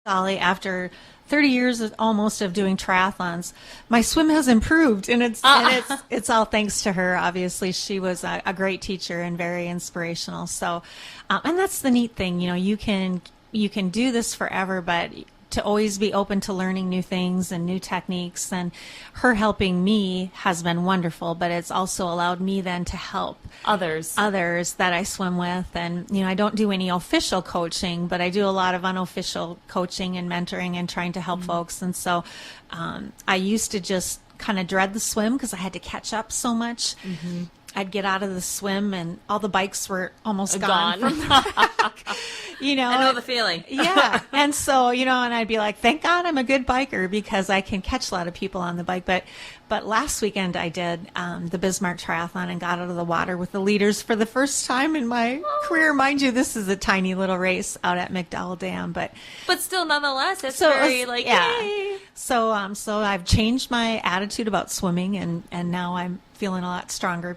Golly, after 30 years almost of doing triathlons, my swim has improved, and it's all thanks to her. Obviously, she was a great teacher and very inspirational. So, and that's the neat thing, you can do this forever, but to always be open to learning new things and new techniques. And her helping me has been wonderful, but it's also allowed me then to help others that I swim with. And, I don't do any official coaching, but I do a lot of unofficial coaching and mentoring and trying to help folks. And so I used to just kind of dread the swim because I had to catch up so much. Mm-hmm. I'd get out of the swim and all the bikes were almost gone. From the back. I know the feeling. Yeah. And so, and I'd be like, thank God I'm a good biker because I can catch a lot of people on the bike. But last weekend I did the Bismarck Triathlon and got out of the water with the leaders for the first time in my career. Mind you, this is a tiny little race out at McDowell Dam, but still, nonetheless, it's very yay. So I've changed my attitude about swimming, and now I'm feeling a lot stronger,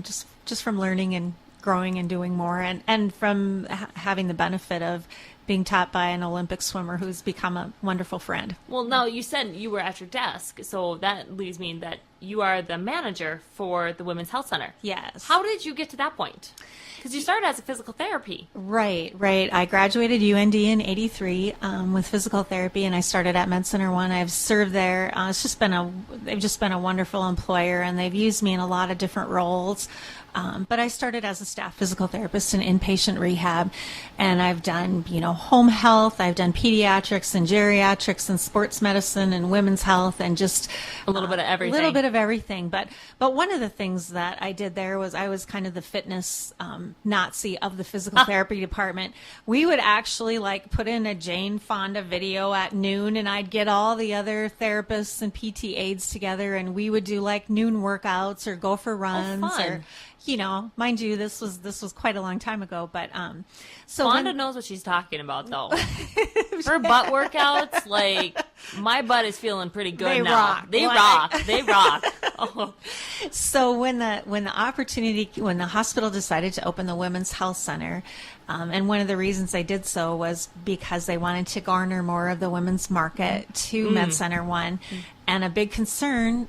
just from learning and growing and doing more, and from having the benefit of being taught by an Olympic swimmer who's become a wonderful friend. Well, now you said you were at your desk, so that leads me that you are the manager for the Women's Health Center. Yes. How did you get to that point? Because you started as a physical therapy. Right. I graduated UND in '83 with physical therapy, and I started at Med Center 1. I've served there. They've just been a wonderful employer, and they've used me in a lot of different roles. But I started as a staff physical therapist in inpatient rehab, and I've done, home health. I've done pediatrics and geriatrics and sports medicine and women's health, and just a little bit of everything. A little bit of everything. But one of the things that I did there was I was kind of the fitness Nazi of the physical therapy department. We would actually put in a Jane Fonda video at noon, and I'd get all the other therapists and PT aides together, and we would do noon workouts or go for runs. Fun. Or mind you, this was quite a long time ago, but so Fonda knows what she's talking about, though. Her butt workouts, my butt is feeling pretty good now. They rock. Oh. So when the hospital decided to open the Women's Health Center, and one of the reasons they did so was because they wanted to garner more of the women's market to Med Center 1. And a big concern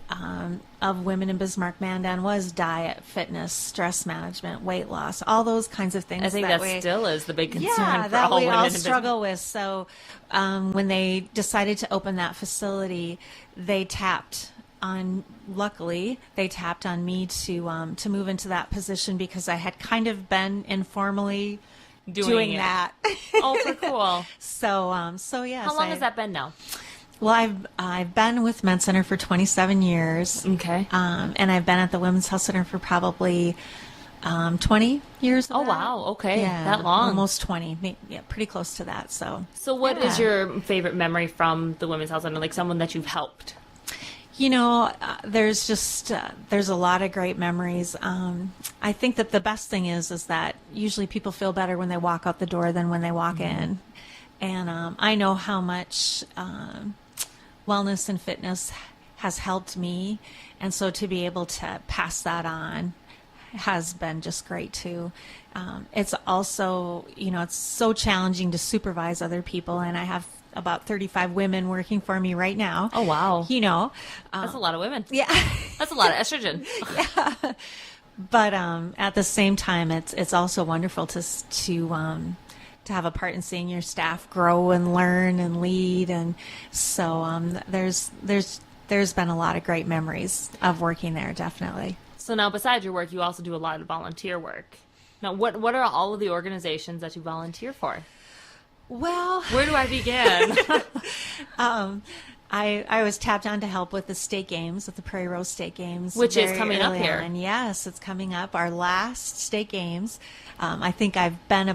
of women in Bismarck Mandan was diet, fitness, stress management, weight loss, all those kinds of things. I think that still is the big concern for that all we women all in struggle with. So when they decided to open that facility, luckily they tapped on me to move into that position because I had kind of been informally doing that. Oh, for cool. So yes. How long has that been now? Well, I've been with Med Center for 27 years. Okay. And I've been at the Women's Health Center for probably 20 years. Oh, wow. Okay. Yeah, that long. Almost 20. Yeah, pretty close to that. So what is your favorite memory from the Women's Health Center? Someone that you've helped? There's a lot of great memories. I think that the best thing is that usually people feel better when they walk out the door than when they walk in. And I know how much wellness and fitness has helped me. And so to be able to pass that on has been just great too. It's also, it's so challenging to supervise other people. And I have about 35 women working for me right now. Oh, wow. That's a lot of women. Yeah. That's a lot of estrogen. Yeah. But at the same time, it's also wonderful to have a part in seeing your staff grow and learn and lead. And so there's been a lot of great memories of working there, definitely. So now, besides your work, you also do a lot of volunteer work. Now, what are all of the organizations that you volunteer for? Well, where do I begin? I was tapped on to help with the state games, with the Prairie Rose State Games. Which is coming up here. And yes, it's coming up, our last state games. I think I have been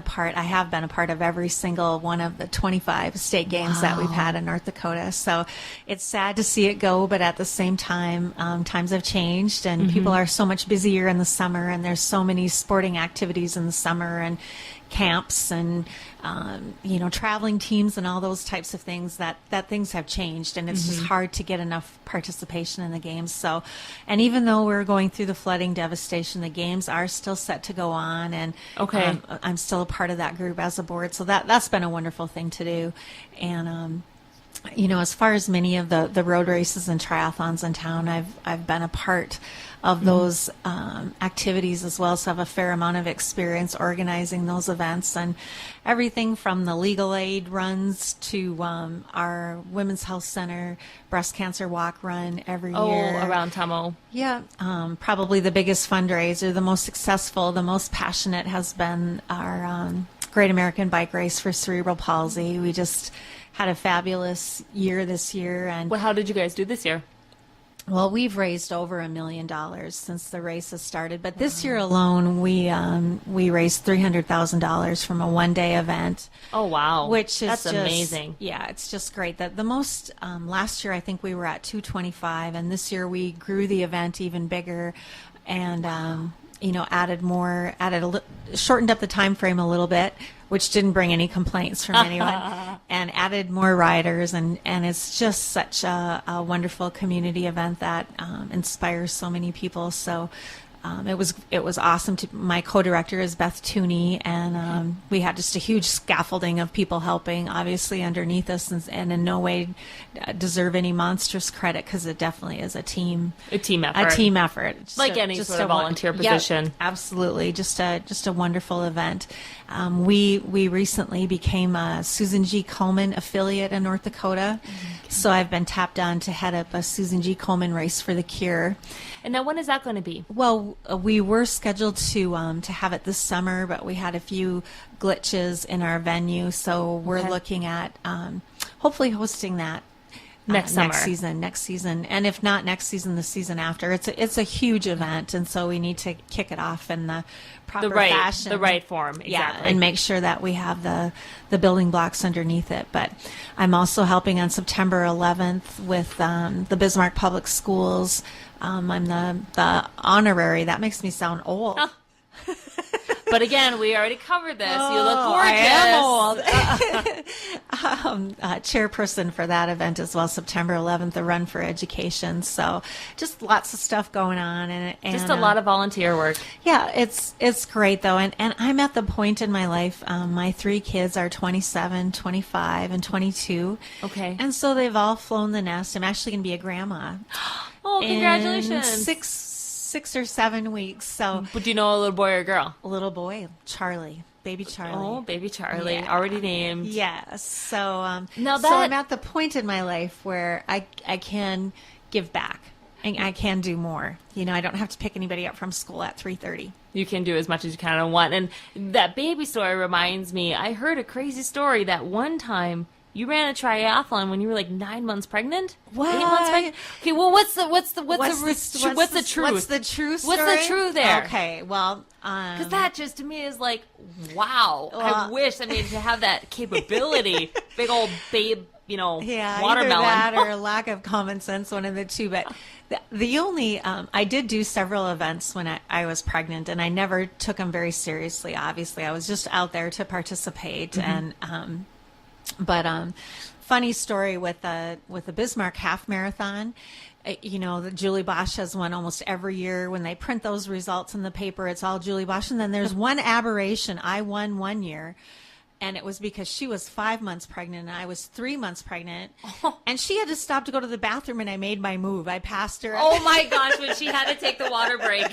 a part of every single one of the 25 state games that we've had in North Dakota. So it's sad to see it go, but at the same time, times have changed, and people are so much busier in the summer, and there's so many sporting activities in the summer, and camps and traveling teams and all those types of things, that things have changed, and it's just hard to get enough participation in the games. So, and even though we're going through the flooding devastation, the games are still set to go on, and I'm still a part of that group as a board. So that's been a wonderful thing to do. And as far as many of the road races and triathlons in town, I've been a part of those activities as well, so I have a fair amount of experience organizing those events, and everything from the legal aid runs to our Women's Health Center breast cancer walk run every year. Around Tamo. Yeah, probably the biggest fundraiser, the most successful, the most passionate has been our Great American Bike Race for cerebral palsy. We just had a fabulous year this year. And how did you guys do this year? Well, we've raised over $1 million since the race has started, but this year alone, we raised $300,000 from a one-day event. Oh wow! Which is that's amazing. Yeah, it's just great. That the most last year I think we were at 225, and this year we grew the event even bigger, and shortened up the time frame a little bit, which didn't bring any complaints from anyone, and added more riders, and it's just such a wonderful community event that inspires so many people. So it was awesome. My co-director is Beth Tooney, and we had just a huge scaffolding of people helping, obviously underneath us, and in no way deserve any monstrous credit, because it definitely is a team effort. Like any sort of volunteer position. Yeah, absolutely. Just a wonderful event. We recently became a Susan G. Komen affiliate in North Dakota, so I've been tapped on to head up a Susan G. Komen Race for the Cure. And now, when is that going to be? Well, we were scheduled to have it this summer, but we had a few glitches in our venue, so we're looking at hopefully hosting that next season, and if not next season, the season after. It's a huge event, and so we need to kick it off in the proper fashion, the right form, exactly. Yeah, and make sure that we have the building blocks underneath it. But I'm also helping on September 11th with the Bismarck Public Schools. I'm the honorary. That makes me sound old. Huh. But again, we already covered this. You look gorgeous. I am old. Chairperson for that event as well, September 11th, the Run for Education. So just lots of stuff going on. And just a lot of volunteer work. Yeah, it's great, though. And I'm at the point in my life, my 3 kids are 27, 25, and 22. Okay. And so they've all flown the nest. I'm actually going to be a grandma. Oh, congratulations. In 6 or 7 weeks. So, but do you know a little boy or a girl? A little boy, Charlie, baby Charlie. Oh, baby Charlie, already named. Yes. So, now so I'm at the point in my life where I can give back and I can do more. I don't have to pick anybody up from school at 3:30. You can do as much as you kind of want. And that baby story reminds me, I heard a crazy story that one time you ran a triathlon when you were like 9 months pregnant? What? 8 months pregnant? Okay, well, what's the truth? What's the true story? What's the truth there? Okay, well, because that just to me is like, wow. Well, I wish, to have that capability. Big old babe, watermelon. Either that or lack of common sense, one of the two. But the only, I did do several events when I was pregnant, and I never took them very seriously, obviously. I was just out there to participate, and but funny story with the Bismarck half marathon. Julie Bosch has one almost every year. When they print those results in the paper, it's all Julie Bosch. And then there's one aberration. I won one year, and it was because she was 5 months pregnant and I was 3 months pregnant. And she had to stop to go to the bathroom, and I made my move. I passed her. Oh my gosh, when she had to take the water break.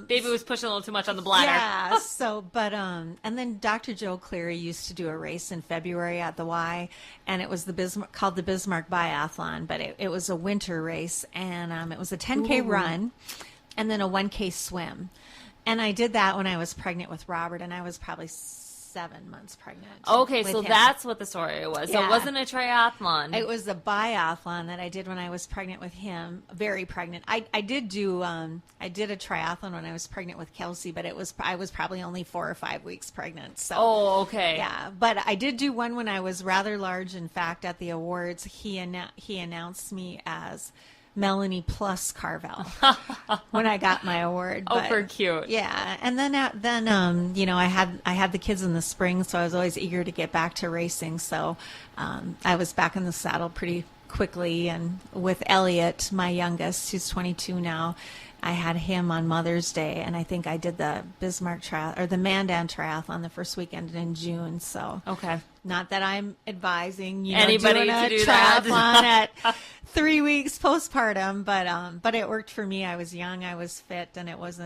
Baby was pushing a little too much on the bladder. Yeah, and then Dr. Joe Cleary used to do a race in February at the Y, and it was called the Bismarck Biathlon, but it was a winter race, and it was a 10K run and then a 1K swim. And I did that when I was pregnant with Robert, and I was probably 7 months pregnant. Okay, so that's what the story was. So it wasn't a triathlon. It was a biathlon that I did when I was pregnant with him, very pregnant. I did a triathlon when I was pregnant with Kelsey, but I was probably only 4 or 5 weeks pregnant. So, okay. Yeah, but I did do one when I was rather large. In fact, at the awards, he announced me as Melanie plus Carvell when I got my award. Oh, for cute. Yeah, and then you know, I had the kids in the spring, so I was always eager to get back to racing. So I was back in the saddle pretty quickly, and with Elliot, my youngest, who's 22 now, I had him on Mother's Day, and I think I did the Bismarck or the Mandan Triathlon the first weekend in June. So okay, not that I'm advising anybody doing a to do triathlon at 3 weeks postpartum, but it worked for me. I was young, I was fit, and it was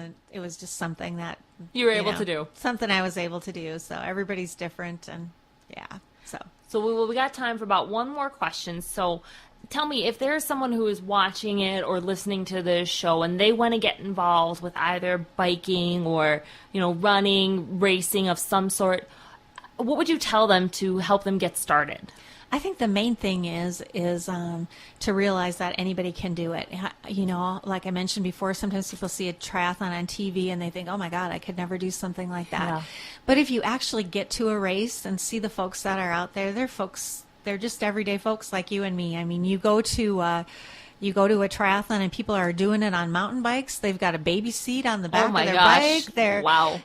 just something that you were able to do. Something I was able to do. So everybody's different, and yeah. So we got time for about one more question. So tell me, if there's someone who is watching it or listening to this show and they want to get involved with either biking or, running, racing of some sort, what would you tell them to help them get started? I think the main thing is to realize that anybody can do it. Like I mentioned before, sometimes people see a triathlon on TV and they think, oh my God, I could never do something like that. Yeah. But if you actually get to a race and see the folks that are out there, they're just everyday folks like you and me. I mean, you go to a triathlon and people are doing it on mountain bikes. They've got a baby seat on the back of their bike. Wow.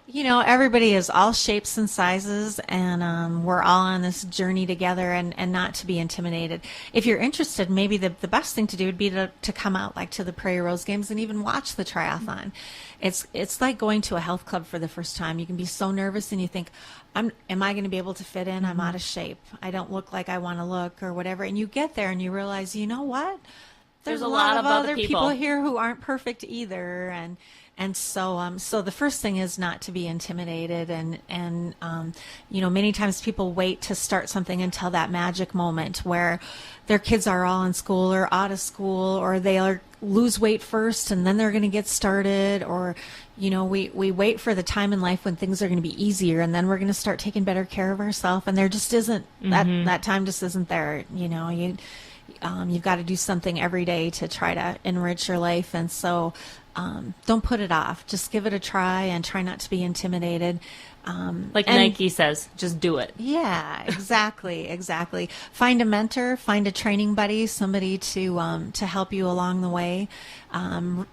Everybody is all shapes and sizes, and we're all on this journey together, and not to be intimidated. If you're interested, maybe the best thing to do would be to come out like to the Prairie Rose Games and even watch the triathlon. It's like going to a health club for the first time. You can be so nervous and you think, am I going to be able to fit in? I'm out of shape. I don't look like I want to look or whatever. And you get there and you realize, you know what? There's a lot of other people here who aren't perfect either, and so the first thing is not to be intimidated, and many times people wait to start something until that magic moment where their kids are all in school or out of school, or they'll lose weight first and then they're going to get started, or we wait for the time in life when things are going to be easier and then we're going to start taking better care of ourselves, and there just isn't that time just isn't there. You've got to do something every day to try to enrich your life. And so don't put it off. Just give it a try and try not to be intimidated. Nike says, just do it. Yeah, exactly. Find a mentor, find a training buddy, somebody to help you along the way.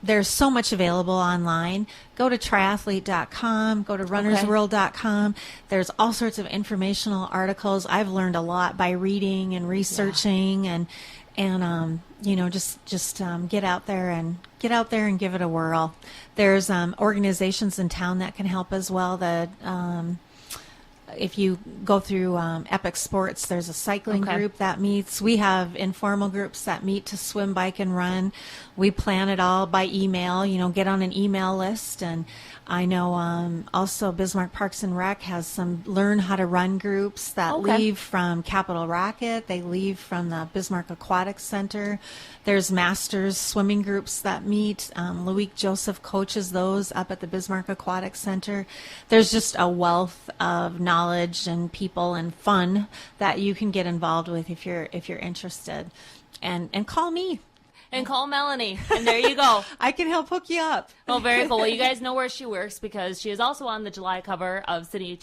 There's so much available online. Go to triathlete.com, go to runnersworld.com. There's all sorts of informational articles. I've learned a lot by reading and researching, and just get out there and give it a whirl. There's organizations in town that can help as well. If you go through Epic Sports, there's a cycling group that meets. We have informal groups that meet to swim, bike, and run. We plan it all by email, get on an email list. And I know also Bismarck Parks and Rec has some learn how to run groups that leave from Capitol Racket. They leave from the Bismarck Aquatic Center. There's masters swimming groups that meet. Loic Joseph coaches those up at the Bismarck Aquatic Center. There's just a wealth of knowledge and people and fun that you can get involved with if you're interested. And call me. And call Melanie, and there you go. I can help hook you up. Oh, very cool. Well, you guys know where she works because she is also on the July cover of City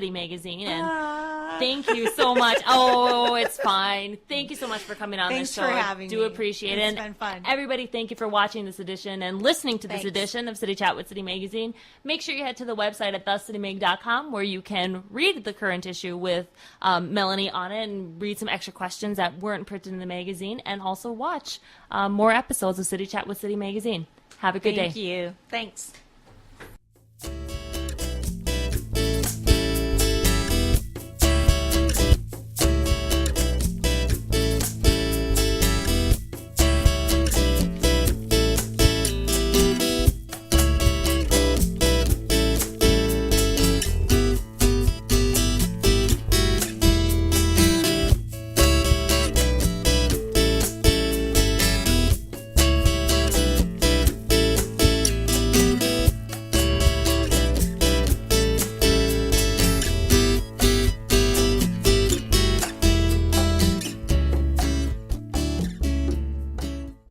Magazine. And thank you so much. Oh, it's fine. Thank you so much for coming on Thanks this show. for having me. Appreciate it. It's been fun. Everybody, thank you for watching this edition and listening to this edition of City Chat with City Magazine. Make sure you head to the website at thecitymag.com where you can read the current issue with Melanie on it and read some extra questions that weren't printed in the magazine, and also watch more episodes of City Chat with City Magazine. Have a good day. Thank you. Thanks.